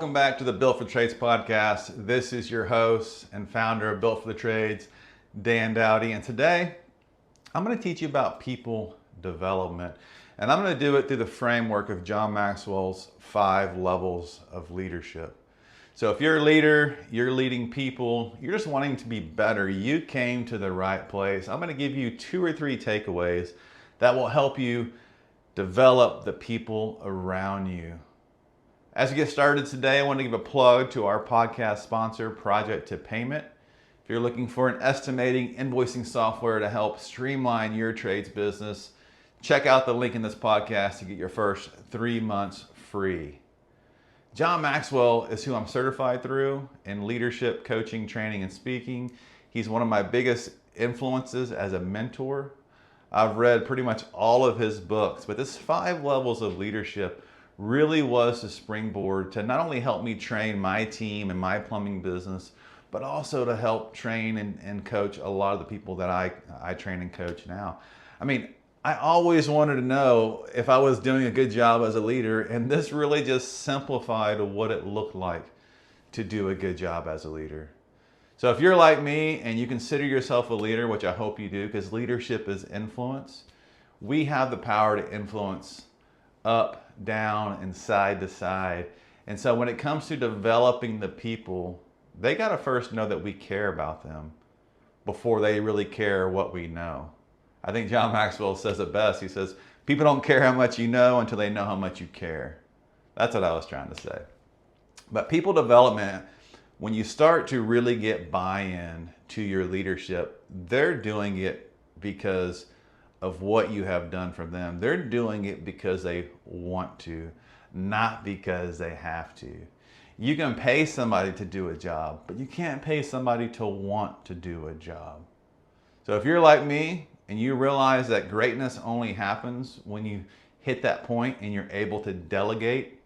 welcome back to the Built for the Trades podcast. This is your host and founder of Built for the Trades, Dan Dowie, and today I'm going to teach you about people development, and I'm going to do it through the framework of John Maxwell's 5 levels of leadership. So if you're a leader, you're leading people, you're just wanting to be better, you came to the right place. I'm going to give you 2 or 3 takeaways that will help you develop the people around you. As we get started today, I want to give a plug to our podcast sponsor, Project to Payment. If you're looking for an estimating invoicing software to help streamline your trades business, check out the link in this podcast to get your first 3 months free. John Maxwell is who I'm certified through in leadership, coaching, training, and speaking. He's one of my biggest influences as a mentor. I've read pretty much all of his books, but this 5 levels of leadership really was the springboard to not only help me train my team and my plumbing business, but also to help train and coach a lot of the people that I train and coach now. I mean, I always wanted to know if I was doing a good job as a leader, and this really just simplified what it looked like to do a good job as a leader. So if you're like me and you consider yourself a leader, which I hope you do, because leadership is influence, we have the power to influence up, down, and side to side. And so when it comes to developing the people, they got to first know that we care about them before they really care what we know. I think John Maxwell says it best. He says, people don't care how much you know until they know how much you care. That's what I was trying to say. But people development, when you start to really get buy-in to your leadership, they're doing it because of what you have done for them. They're doing it because they want to, not because they have to. You can pay somebody to do a job, but you can't pay somebody to want to do a job. So if you're like me and you realize that greatness only happens when you hit that point and you're able to delegate,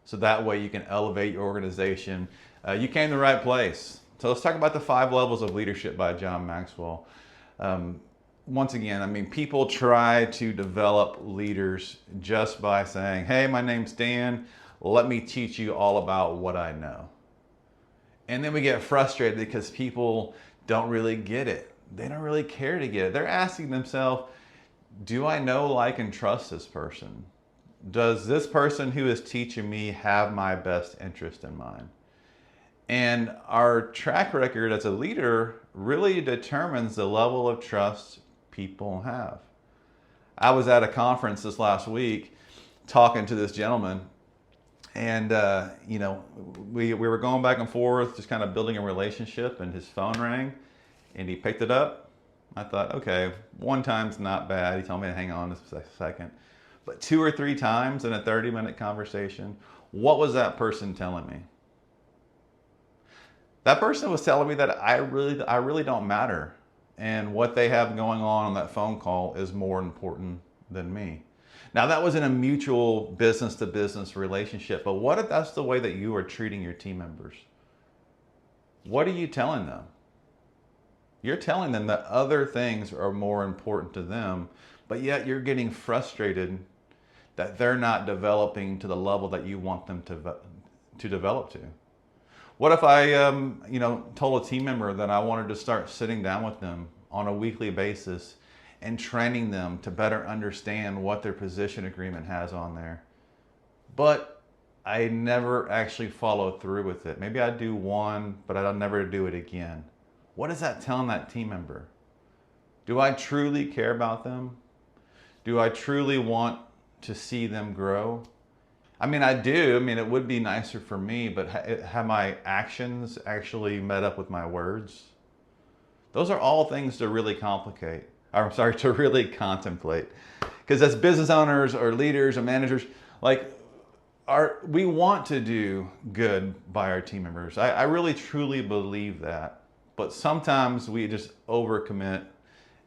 so that way you can elevate your organization, you came to the right place. So let's talk about the 5 levels of leadership by John Maxwell. Once again, I mean, people try to develop leaders just by saying, hey, my name's Dan, let me teach you all about what I know. And then we get frustrated because people don't really get it. They don't really care to get it. They're asking themselves, do I know, like, and trust this person? Does this person who is teaching me have my best interest in mind? And our track record as a leader really determines the level of trust people have. I was at a conference this last week talking to this gentleman, and we were going back and forth, just kind of building a relationship, and his phone rang and he picked it up. I thought, okay, 1 time's not bad. He told me to hang on a second. But 2 or 3 times in a 30-minute conversation, what was that person telling me? That person was telling me that I really don't matter, and what they have going on that phone call is more important than me. Now, that was in a mutual business-to-business relationship, but what if that's the way that you are treating your team members? What are you telling them? You're telling them that other things are more important to them, but yet you're getting frustrated that they're not developing to the level that you want them to develop to. What if I told a team member that I wanted to start sitting down with them on a weekly basis and training them to better understand what their position agreement has on there, but I never actually follow through with it? Maybe I do one, but I'll never do it again. What is that telling that team member? Do I truly care about them? Do I truly want to see them grow? I mean, I do. I mean, it would be nicer for me, but have my actions actually met up with my words? Those are all things to really to really contemplate. Because as business owners or leaders or managers, we want to do good by our team members. I really truly believe that. But sometimes we just overcommit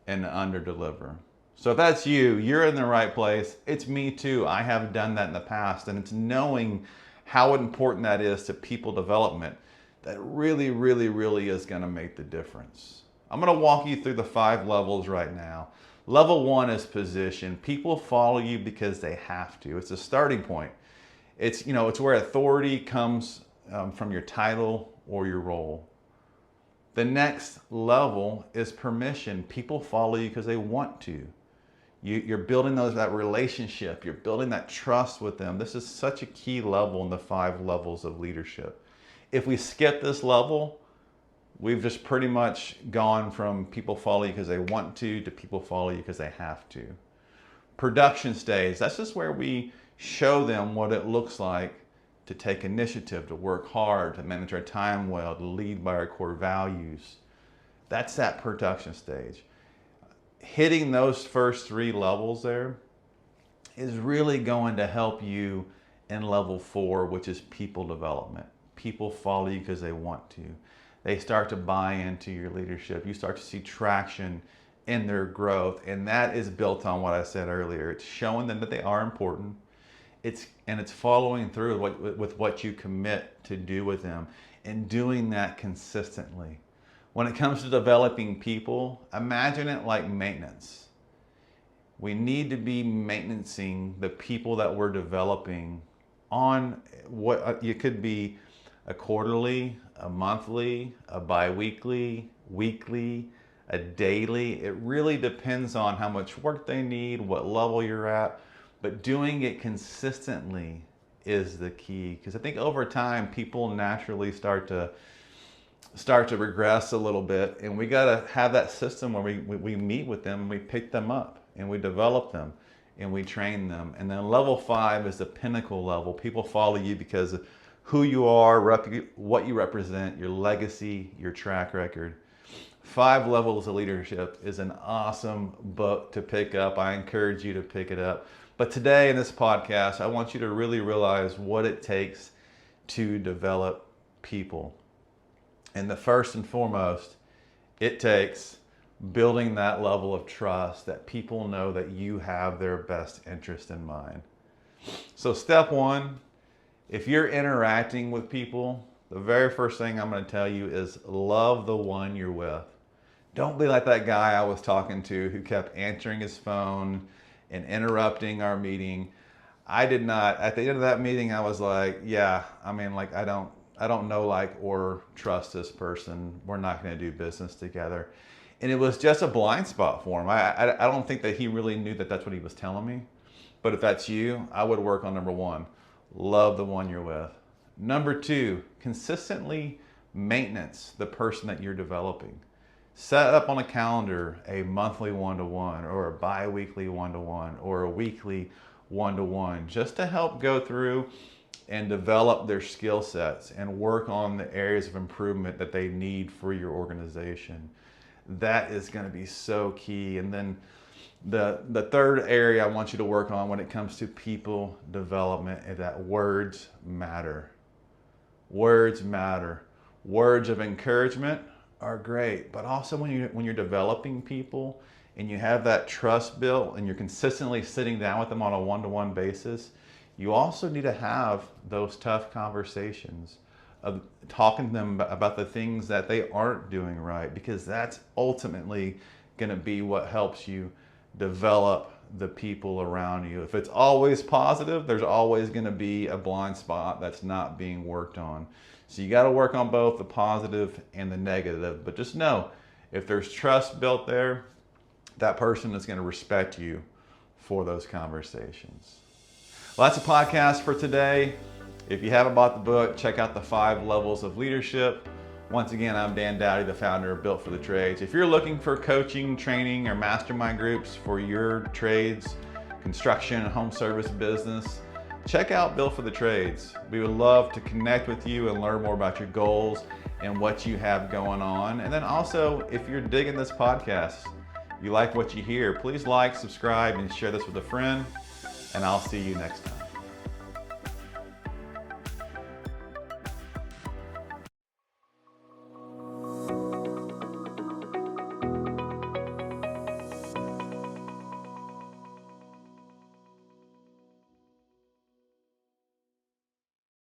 and underdeliver. So if that's you, you're in the right place. It's me too. I have done that in the past, and it's knowing how important that is to people development that really, really, really is going to make the difference. I'm going to walk you through the 5 levels right now. Level 1 is position. People follow you because they have to. It's a starting point. It's where authority comes from your title or your role. The next level is permission. People follow you because they want to. You're building that relationship. You're building that trust with them. This is such a key level in the 5 levels of leadership. If we skip this level, we've just pretty much gone from people follow you because they want to people follow you because they have to. Production stage, that's just where we show them what it looks like to take initiative, to work hard, to manage our time well, to lead by our core values. That's that production stage. Hitting those first 3 levels there is really going to help you in level 4, which is people development. People follow you because they want to. They start to buy into your leadership. You start to see traction in their growth, and that is built on what I said earlier. It's showing them that they are important. It's following through with what you commit to do with them and doing that consistently. When it comes to developing people, imagine it like maintenance. We need to be maintaining the people that we're developing on what it could be a quarterly, a monthly, a bi-weekly, weekly, a daily. It really depends on how much work they need, what level you're at, but doing it consistently is the key. Because I think over time, people naturally start to regress a little bit, and we got to have that system where we meet with them, and we pick them up, and we develop them, and we train them. And then level 5 is the pinnacle level. People follow you because of who you are, what you represent, your legacy, your track record. 5 Levels of Leadership is an awesome book to pick up. I encourage you to pick it up. But today in this podcast, I want you to really realize what it takes to develop people. And the first and foremost, it takes building that level of trust that people know that you have their best interest in mind. So step 1, if you're interacting with people, the very first thing I'm going to tell you is love the one you're with. Don't be like that guy I was talking to who kept answering his phone and interrupting our meeting. I did not. At the end of that meeting, I was like, yeah, I mean, like, I don't know, like, or trust this person. We're not going to do business together. And it was just a blind spot for him. I don't think that he really knew that that's what he was telling me. But if that's you, I would work on number 1. Love the one you're with. Number 2, consistently maintenance the person that you're developing. Set up on a calendar a monthly 1-to-1 or a bi-weekly 1-to-1 or a weekly 1-to-1 just to help go through and develop their skill sets and work on the areas of improvement that they need for your organization. That is going to be so key. And then the third area I want you to work on when it comes to people development is that words matter. Words matter. Words of encouragement are great, but also when you're developing people and you have that trust built and you're consistently sitting down with them on a 1-to-1 basis, you also need to have those tough conversations of talking to them about the things that they aren't doing right, because that's ultimately going to be what helps you develop the people around you. If it's always positive, there's always going to be a blind spot that's not being worked on. So you got to work on both the positive and the negative. But just know, if there's trust built there, that person is going to respect you for those conversations. Well, that's a podcast for today. If you haven't bought the book, check out the 5 Levels of Leadership. Once again, I'm Dan Dowie, the founder of Built for the Trades. If you're looking for coaching, training, or mastermind groups for your trades, construction, and home service business, check out Built for the Trades. We would love to connect with you and learn more about your goals and what you have going on. And then also, if you're digging this podcast, you like what you hear, please like, subscribe, and share this with a friend. And I'll see you next time.